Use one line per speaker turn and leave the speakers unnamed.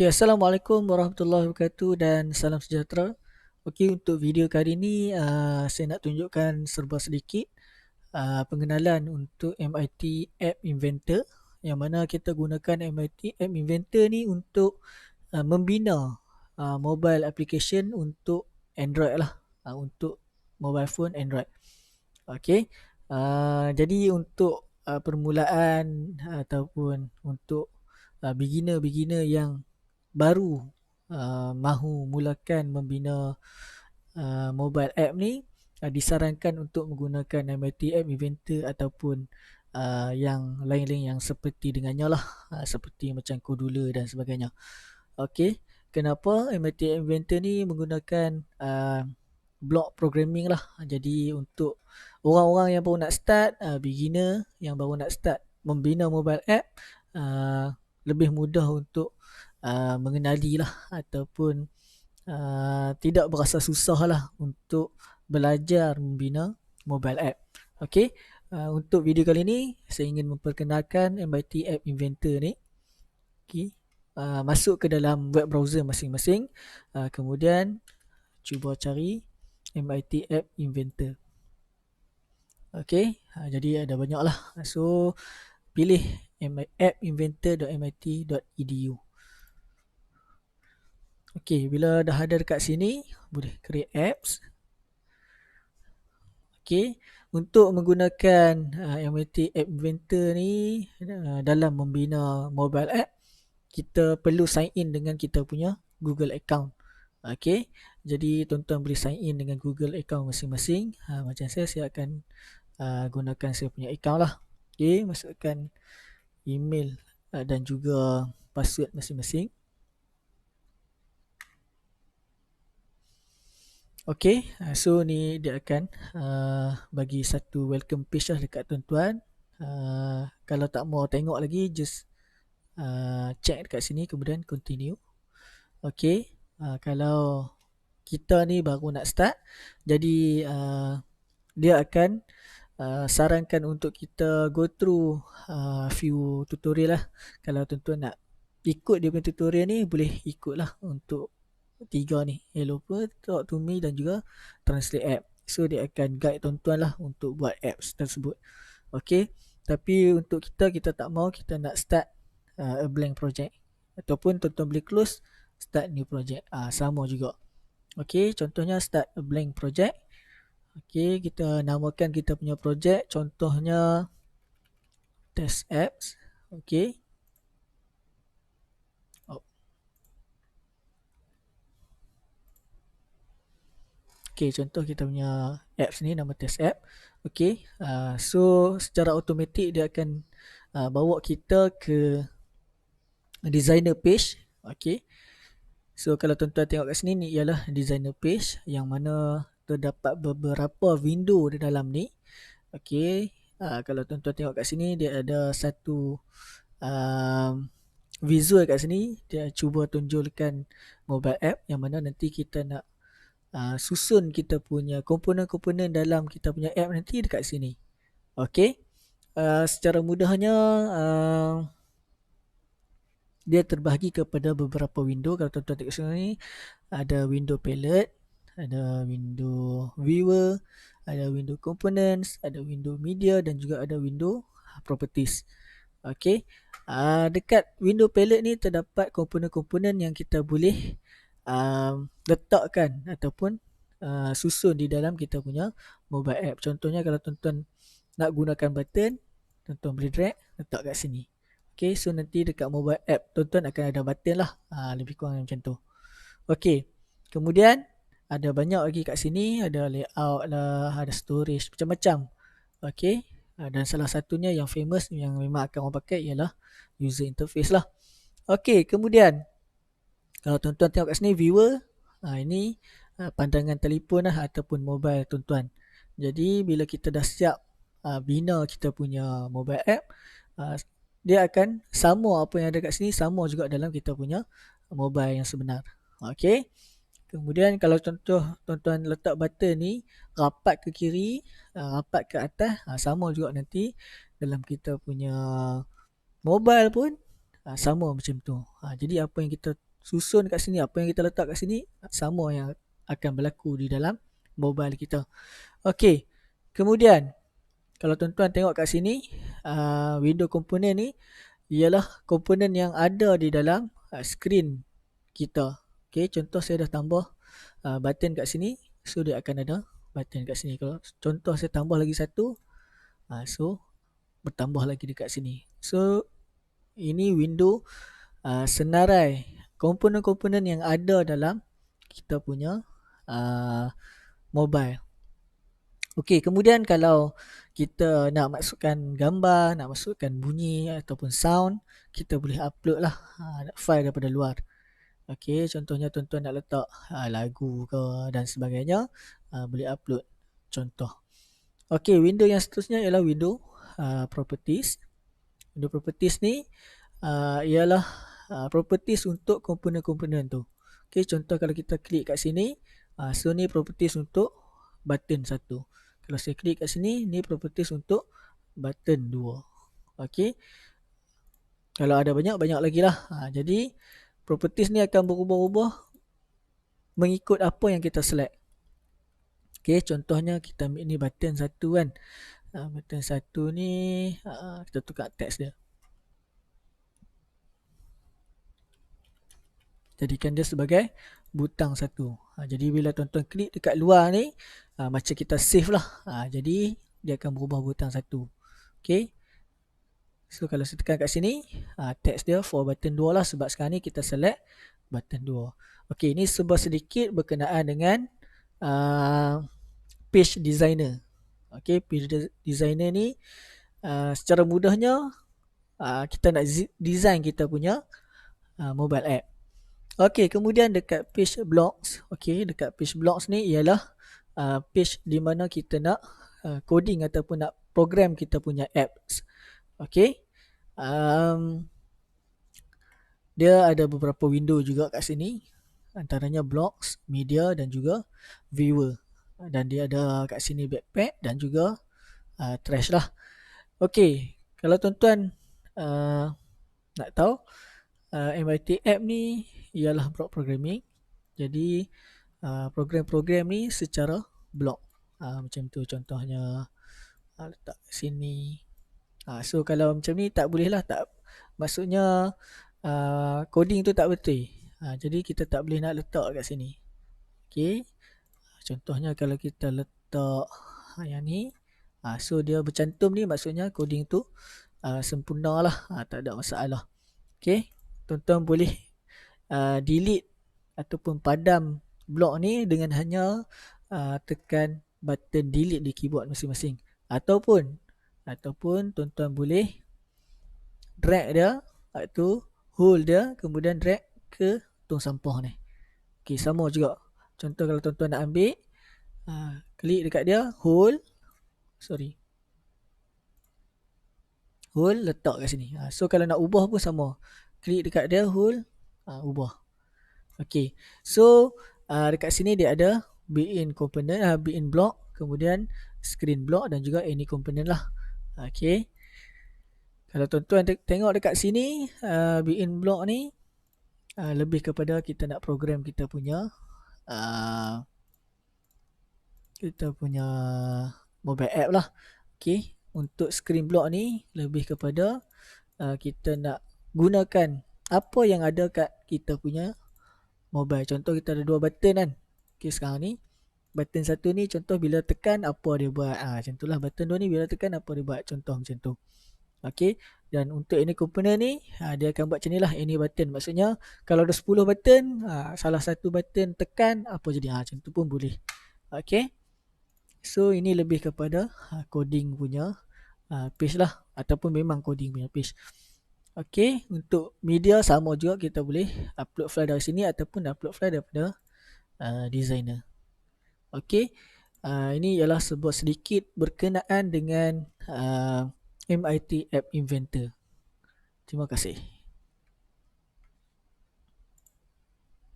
Okey, Assalamualaikum warahmatullahi wabarakatuh dan salam sejahtera. Okey, untuk video kali ini saya nak tunjukkan serba sedikit pengenalan untuk MIT App Inventor, yang mana kita gunakan MIT App Inventor ni untuk membina mobile application untuk Android lah, untuk mobile phone Android. Okey. Jadi untuk permulaan ataupun untuk beginner-beginner yang baru mahu mulakan membina mobile app ni, disarankan untuk menggunakan MIT App Inventor ataupun yang lain-lain yang seperti dengannya lah, seperti macam Codula dan sebagainya. Okey, kenapa MIT App Inventor ni menggunakan block programming lah. Jadi untuk orang-orang yang baru nak start, beginner yang baru nak start membina mobile app, lebih mudah untuk mengenali lah ataupun tidak berasa susah lah untuk belajar membina mobile app. Okey, untuk video kali ini saya ingin memperkenalkan MIT App Inventor ni. Okey, masuk ke dalam web browser masing-masing, kemudian cuba cari MIT App Inventor. Okey, jadi ada banyak lah. So pilih appinventor.mit.edu. Okey, bila dah ada dekat sini, boleh create apps. Okey, untuk menggunakan MIT App Inventor ni dalam membina mobile app, kita perlu sign in dengan kita punya Google account. Okey, jadi tuan-tuan boleh sign in dengan Google account masing-masing. Macam saya akan gunakan saya punya account lah. Okey, masukkan email dan juga password masing-masing. Okey, so ni dia akan bagi satu welcome page lah dekat tuan-tuan. Kalau tak mau tengok lagi, just check dekat sini kemudian continue. Okey, kalau kita ni baru nak start, jadi dia akan sarankan untuk kita go through few tutorial lah. Kalau tuan-tuan nak ikut dia punya tutorial ni, boleh ikut lah untuk tiga ni, Hello Talk to Me dan juga Translate App. So dia akan guide tuan-tuan lah untuk buat apps tersebut. Okey, tapi untuk kita tak mau, kita nak start a blank project, ataupun tuan-tuan boleh close, start new project, sama juga. Okey, contohnya start a blank project. Okey, kita namakan kita punya project, contohnya test apps. Okey. Okey, contoh kita punya apps ni nama test app. Okey, so secara automatik dia akan bawa kita ke designer page. Okey, so kalau tuan-tuan tengok kat sini, ni ialah designer page yang mana terdapat beberapa window di dalam ni. Okey, kalau tuan-tuan tengok kat sini, dia ada satu visual kat sini. Dia cuba tunjulkan mobile app yang mana nanti kita nak susun kita punya komponen-komponen dalam kita punya app nanti dekat sini. Okey, secara mudahnya dia terbahagi kepada beberapa window. Kalau tuan-tuan tengok sini, ada window palette, ada window viewer, ada window components, ada window media dan juga ada window properties. Okey, dekat window palette ni terdapat komponen-komponen yang kita boleh letakkan ataupun susun di dalam kita punya mobile app. Contohnya kalau tuan-tuan nak gunakan button, tuan-tuan boleh drag letak kat sini. Okay, so nanti dekat mobile app tuan-tuan akan ada button lah, lebih kurang macam tu. Okay, kemudian ada banyak lagi kat sini, ada layout lah, ada storage, macam-macam. Okay, dan salah satunya yang famous yang memang akan orang pakai ialah user interface lah. Okay, kemudian kalau tuan-tuan tengok kat sini viewer, ini pandangan telefon lah ataupun mobile tuan-tuan. Jadi bila kita dah siap bina kita punya mobile app, dia akan sama apa yang ada kat sini, sama juga dalam kita punya mobile yang sebenar. Okey. Kemudian kalau contoh tuan-tuan letak button ni rapat ke kiri, rapat ke atas, sama juga nanti dalam kita punya mobile pun sama macam tu. Jadi apa yang kita susun kat sini, apa yang kita letak kat sini sama yang akan berlaku di dalam mobile kita. Okey, kemudian kalau tuan-tuan tengok kat sini, window component ni ialah komponen yang ada di dalam skrin kita. Okey, contoh saya dah tambah button kat sini, so dia akan ada button kat sini. Kalau contoh saya tambah lagi satu, so bertambah lagi dekat sini. So ini window senarai komponen-komponen yang ada dalam kita punya mobile. Okey, kemudian kalau kita nak masukkan gambar, nak masukkan bunyi ataupun sound, kita boleh upload lah file daripada luar. Okey, contohnya tuan-tuan nak letak lagu ke dan sebagainya, boleh upload contoh. Okey, window yang seterusnya ialah window properties. Window properties ni ialah properties untuk komponen-komponen tu. Okey, contoh kalau kita klik kat sini, so ni properties untuk button 1. Kalau saya klik kat sini, ni properties untuk button 2. Okey. Kalau ada banyak lagi lah. Jadi properties ni akan berubah-ubah mengikut apa yang kita select. Okey, contohnya kita ambil ni button 1 kan. Button 1 ni kita tukar teks dia. Jadikan dia sebagai butang 1. Jadi bila tuan-tuan klik dekat luar ni, macam kita save lah. Jadi dia akan berubah butang 1. Okey. So kalau saya tekan kat sini, teks dia for button 2 lah, sebab sekarang ni kita select button 2. Okey, ini sebuah sedikit berkenaan dengan page designer. Okey, page designer ni secara mudahnya kita nak design kita punya mobile app. Okey, kemudian dekat page blocks. Okey, dekat page blocks ni ialah page di mana kita nak coding ataupun nak program kita punya apps. Okey. Dia ada beberapa window juga kat sini. Antaranya blocks, media dan juga viewer. Dan dia ada kat sini backpack dan juga trash lah. Okey, kalau tuan-tuan nak tahu, MIT app ni ialah block programming. Jadi program-program ni secara block. Macam tu contohnya, letak sini. So kalau macam ni tak boleh lah, tak, maksudnya coding tu tak betul. Jadi kita tak boleh nak letak kat sini. Okay, contohnya kalau kita letak yang ni, so dia bercantum ni, maksudnya coding tu sempurna lah, tak ada masalah. Okay, tuan-tuan boleh delete ataupun padam blok ni dengan hanya tekan button delete di keyboard masing-masing. Ataupun tuan-tuan boleh drag dia, iaitu hold dia, kemudian drag ke tong sampah ni. Okay, sama juga. Contoh kalau tuan-tuan nak ambil, klik dekat dia, hold, letak kat sini. So kalau nak ubah pun sama, klik dekat dia, hold, ubah. Okay, so dekat sini dia ada built-in component, built-in block, kemudian screen block dan juga any component lah. Okay, kalau tuan-tuan tengok dekat sini, built-in block ni lebih kepada kita nak program kita punya mobile app lah. Okay, untuk screen block ni lebih kepada kita nak gunakan apa yang ada kat kita punya mobile. Contoh kita ada 2 button kan. Okay, sekarang ni button 1 ni contoh bila tekan apa dia buat. Macam tu lah. Button 2 ni bila tekan apa dia buat. Contoh macam tu. Okay, dan untuk ini komponen ni dia akan buat macam ni lah. Ini button, maksudnya kalau ada 10 button, salah satu button tekan, apa jadi, macam tu pun boleh. Okay, so ini lebih kepada coding punya page lah, ataupun memang coding punya page. Okay, untuk media sama juga, kita boleh upload file dari sini ataupun upload file daripada designer. Okay, ini ialah sebuah sedikit berkenaan dengan MIT App Inventor. Terima kasih.